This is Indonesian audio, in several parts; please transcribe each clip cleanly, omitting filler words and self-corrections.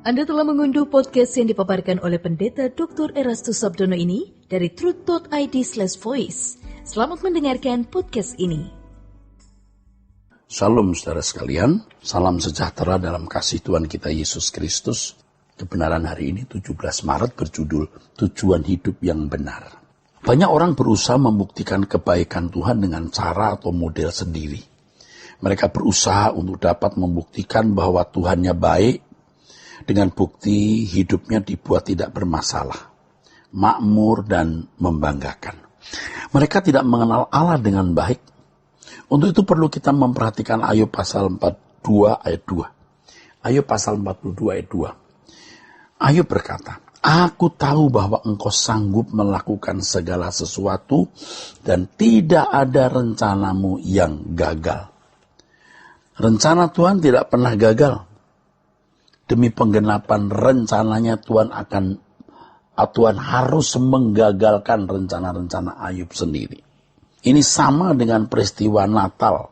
Anda telah mengunduh podcast yang dipaparkan oleh Pendeta Dr. Erastus Sabdono ini dari truth.id/voice. Selamat mendengarkan podcast ini. Shalom saudara sekalian, salam sejahtera dalam kasih Tuhan kita Yesus Kristus. Kebenaran hari ini 17 Maret berjudul Tujuan Hidup yang Benar. Banyak orang berusaha membuktikan kebaikan Tuhan dengan cara atau model sendiri. Mereka berusaha untuk dapat membuktikan bahwa Tuhannya baik, dengan bukti hidupnya dibuat tidak bermasalah, makmur dan membanggakan. Mereka tidak mengenal Allah dengan baik. Untuk itu perlu kita memperhatikan Ayub pasal 42 ayat 2. Ayub pasal 42 ayat 2. Ayub berkata, "Aku tahu bahwa engkau sanggup melakukan segala sesuatu dan tidak ada rencanamu yang gagal." Rencana Tuhan tidak pernah gagal. Demi penggenapan rencananya Tuhan harus menggagalkan rencana-rencana Ayub sendiri. Ini sama dengan peristiwa Natal.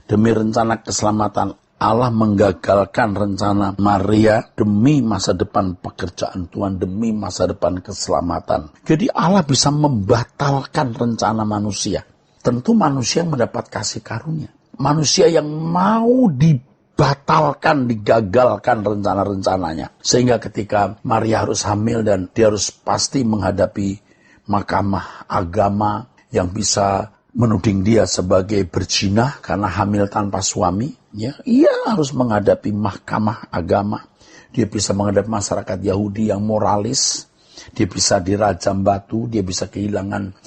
Demi rencana keselamatan Allah menggagalkan rencana Maria demi masa depan pekerjaan Tuhan, demi masa depan keselamatan. Jadi Allah bisa membatalkan rencana manusia. Tentu manusia yang mendapat kasih karunia. Manusia yang mau dibatalkan, digagalkan rencana-rencananya. Sehingga ketika Maria harus hamil dan dia harus pasti menghadapi mahkamah agama yang bisa menuding dia sebagai berzina karena hamil tanpa suami, ya, ia harus menghadapi mahkamah agama. Dia bisa menghadapi masyarakat Yahudi yang moralis, dia bisa dirajam batu, dia bisa kehilangan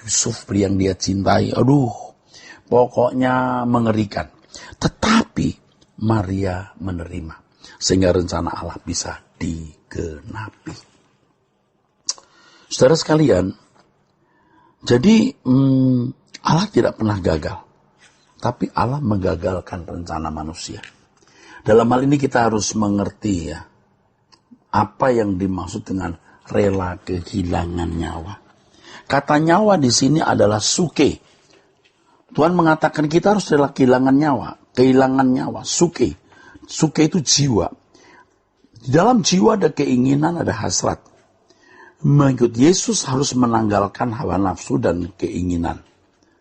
Yusuf yang dia cintai. Pokoknya mengerikan. Tetapi Maria menerima, sehingga rencana Allah bisa digenapi. Saudara sekalian, jadi Allah tidak pernah gagal, tapi Allah menggagalkan rencana manusia. Dalam hal ini kita harus mengerti ya, apa yang dimaksud dengan rela kehilangan nyawa. Kata nyawa di sini adalah suke. Tuhan mengatakan kita harus rela kehilangan nyawa, suke. Suke itu jiwa. Di dalam jiwa ada keinginan, ada hasrat. Mengikut Yesus harus menanggalkan hawa nafsu dan keinginan.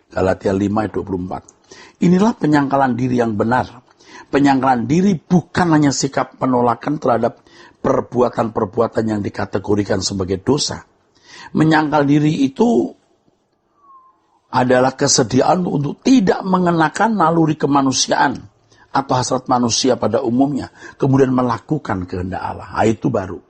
Galatia 5 ayat 24. Inilah penyangkalan diri yang benar. Penyangkalan diri bukan hanya sikap penolakan terhadap perbuatan-perbuatan yang dikategorikan sebagai dosa. Menyangkal diri itu adalah kesediaan untuk tidak mengenakan naluri kemanusiaan atau hasrat manusia pada umumnya, kemudian melakukan kehendak Allah. Itu baru.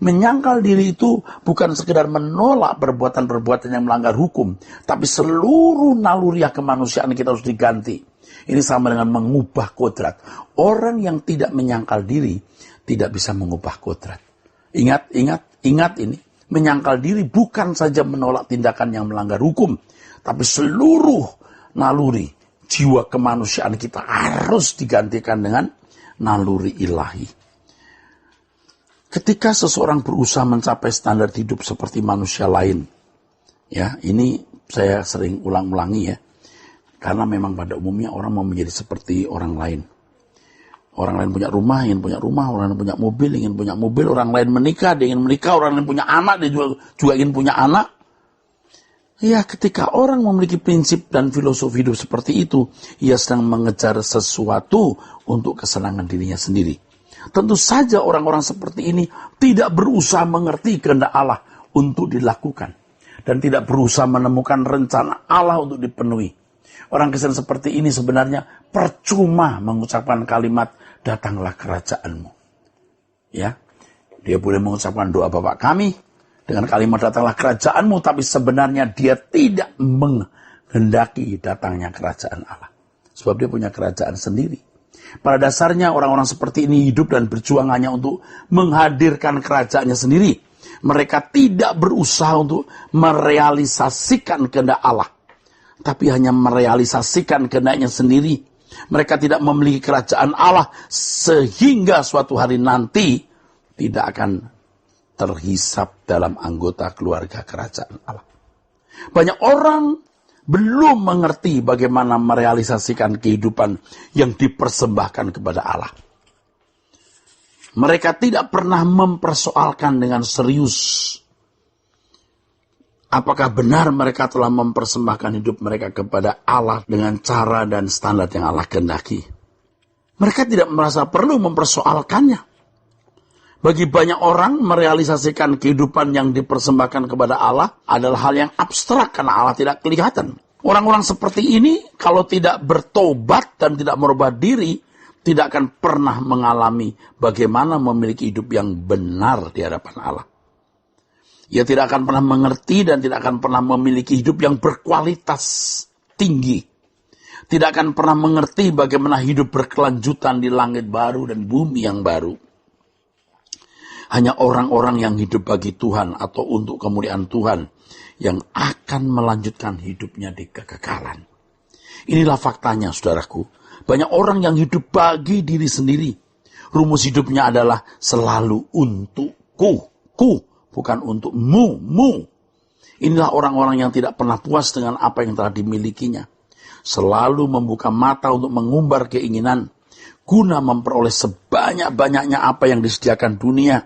Menyangkal diri itu bukan sekedar menolak perbuatan-perbuatan yang melanggar hukum, tapi seluruh naluri kemanusiaan kita harus diganti. Ini sama dengan mengubah kodrat. Orang yang tidak menyangkal diri tidak bisa mengubah kodrat. Ingat ini. Menyangkal diri bukan saja menolak tindakan yang melanggar hukum, tapi seluruh naluri jiwa kemanusiaan kita harus digantikan dengan naluri ilahi. Ketika seseorang berusaha mencapai standar hidup seperti manusia lain, ya, ini saya sering ulang-ulangi ya, karena memang pada umumnya orang mau menjadi seperti orang lain. Orang lain punya rumah, ingin punya rumah. Orang lain punya mobil, ingin punya mobil. Orang lain menikah, dia ingin menikah. Orang lain punya anak, dia juga ingin punya anak. Ya, ketika orang memiliki prinsip dan filosofi hidup seperti itu, ia sedang mengejar sesuatu untuk kesenangan dirinya sendiri. Tentu saja orang-orang seperti ini tidak berusaha mengerti kehendak Allah untuk dilakukan. Dan tidak berusaha menemukan rencana Allah untuk dipenuhi. Orang Kristen seperti ini sebenarnya percuma mengucapkan kalimat, "Datanglah kerajaanmu." Ya, dia boleh mengucapkan doa Bapa kami dengan kalimat "Datanglah kerajaanmu", tapi sebenarnya dia tidak menghendaki datangnya kerajaan Allah. Sebab dia punya kerajaan sendiri. Pada dasarnya orang-orang seperti ini hidup dan berjuang hanya untuk menghadirkan kerajaannya sendiri. Mereka tidak berusaha untuk merealisasikan kehendak Allah, tapi hanya merealisasikan kehendaknya sendiri. Mereka tidak memiliki kerajaan Allah sehingga suatu hari nanti tidak akan terhisap dalam anggota keluarga kerajaan Allah. Banyak orang belum mengerti bagaimana merealisasikan kehidupan yang dipersembahkan kepada Allah. Mereka tidak pernah mempersoalkan dengan serius apakah benar mereka telah mempersembahkan hidup mereka kepada Allah dengan cara dan standar yang Allah kehendaki. Mereka tidak merasa perlu mempersoalkannya. Bagi banyak orang, merealisasikan kehidupan yang dipersembahkan kepada Allah adalah hal yang abstrak karena Allah tidak kelihatan. Orang-orang seperti ini, kalau tidak bertobat dan tidak merubah diri, tidak akan pernah mengalami bagaimana memiliki hidup yang benar di hadapan Allah. Ia tidak akan pernah mengerti dan tidak akan pernah memiliki hidup yang berkualitas tinggi. Tidak akan pernah mengerti bagaimana hidup berkelanjutan di langit baru dan bumi yang baru. Hanya orang-orang yang hidup bagi Tuhan atau untuk kemuliaan Tuhan yang akan melanjutkan hidupnya di kekekalan. Inilah faktanya, saudaraku. Banyak orang yang hidup bagi diri sendiri. Rumus hidupnya adalah selalu untukku. Bukan untuk mu. Inilah orang-orang yang tidak pernah puas dengan apa yang telah dimilikinya. Selalu membuka mata untuk mengumbar keinginan. Guna memperoleh sebanyak-banyaknya apa yang disediakan dunia.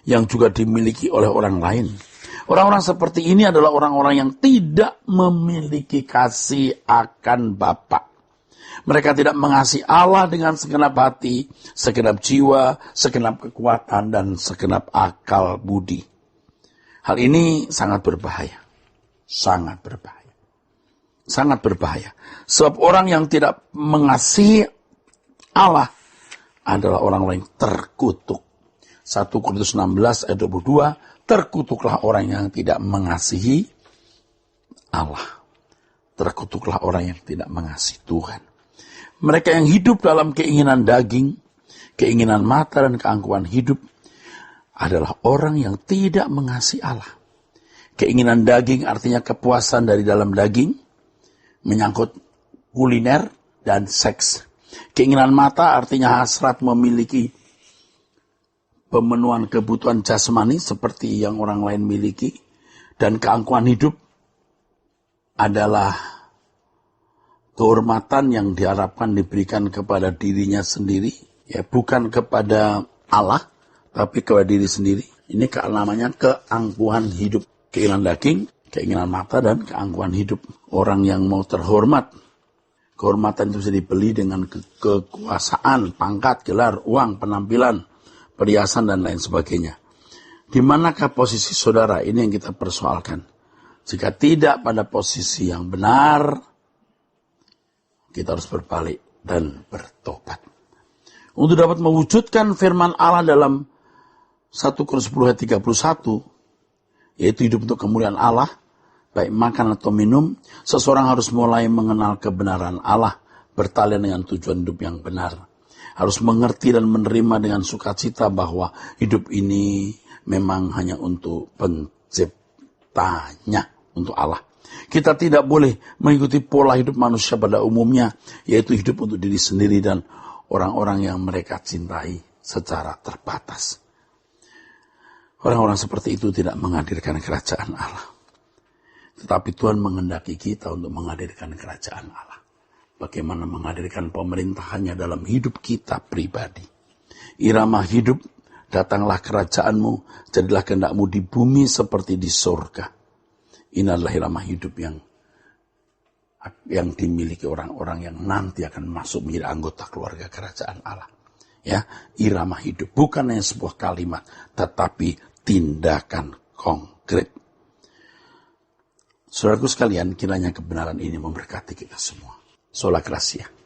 Yang juga dimiliki oleh orang lain. Orang-orang seperti ini adalah orang-orang yang tidak memiliki kasih akan Bapa. Mereka tidak mengasihi Allah dengan segenap hati, segenap jiwa, segenap kekuatan, dan segenap akal budi. Hal ini sangat berbahaya. Sangat berbahaya. Sangat berbahaya. Sebab orang yang tidak mengasihi Allah adalah orang-orang yang terkutuk. 1 Korintus 16 ayat 22, terkutuklah orang yang tidak mengasihi Allah. Terkutuklah orang yang tidak mengasihi Tuhan. Mereka yang hidup dalam keinginan daging, keinginan mata dan keangkuhan hidup adalah orang yang tidak mengasihi Allah. Keinginan daging artinya kepuasan dari dalam daging, menyangkut kuliner dan seks. Keinginan mata artinya hasrat memiliki pemenuhan kebutuhan jasmani seperti yang orang lain miliki. Dan keangkuhan hidup adalah kehormatan yang diharapkan diberikan kepada dirinya sendiri, ya bukan kepada Allah, tapi kepada diri sendiri. Ini namanya keangkuhan hidup, keinginan daging, keinginan mata dan keangkuhan hidup. Orang yang mau terhormat, kehormatan itu bisa dibeli dengan kekuasaan, pangkat, gelar, uang, penampilan, perhiasan dan lain sebagainya. Di manakah posisi saudara? Ini yang kita persoalkan. Jika tidak pada posisi yang benar, kita harus berbalik dan bertobat. Untuk dapat mewujudkan firman Allah dalam 1 Korintus 10 ayat 31, yaitu hidup untuk kemuliaan Allah, baik makan atau minum, seseorang harus mulai mengenal kebenaran Allah, bertalian dengan tujuan hidup yang benar. Harus mengerti dan menerima dengan sukacita bahwa hidup ini memang hanya untuk penciptanya, untuk Allah. Kita tidak boleh mengikuti pola hidup manusia pada umumnya, yaitu hidup untuk diri sendiri dan orang-orang yang mereka cintai secara terbatas. Orang-orang seperti itu tidak menghadirkan kerajaan Allah. Tetapi Tuhan menghendaki kita untuk menghadirkan kerajaan Allah. Bagaimana menghadirkan pemerintahannya dalam hidup kita pribadi. Irama hidup, datanglah kerajaanmu, jadilah kehendakmu di bumi seperti di surga. Ini adalah irama hidup yang dimiliki orang-orang yang nanti akan masuk menjadi anggota keluarga kerajaan Allah. Ya, irama hidup bukan hanya sebuah kalimat, tetapi tindakan konkret. Saudaraku sekalian, kiranya kebenaran ini memberkati kita semua. Sola Gracia.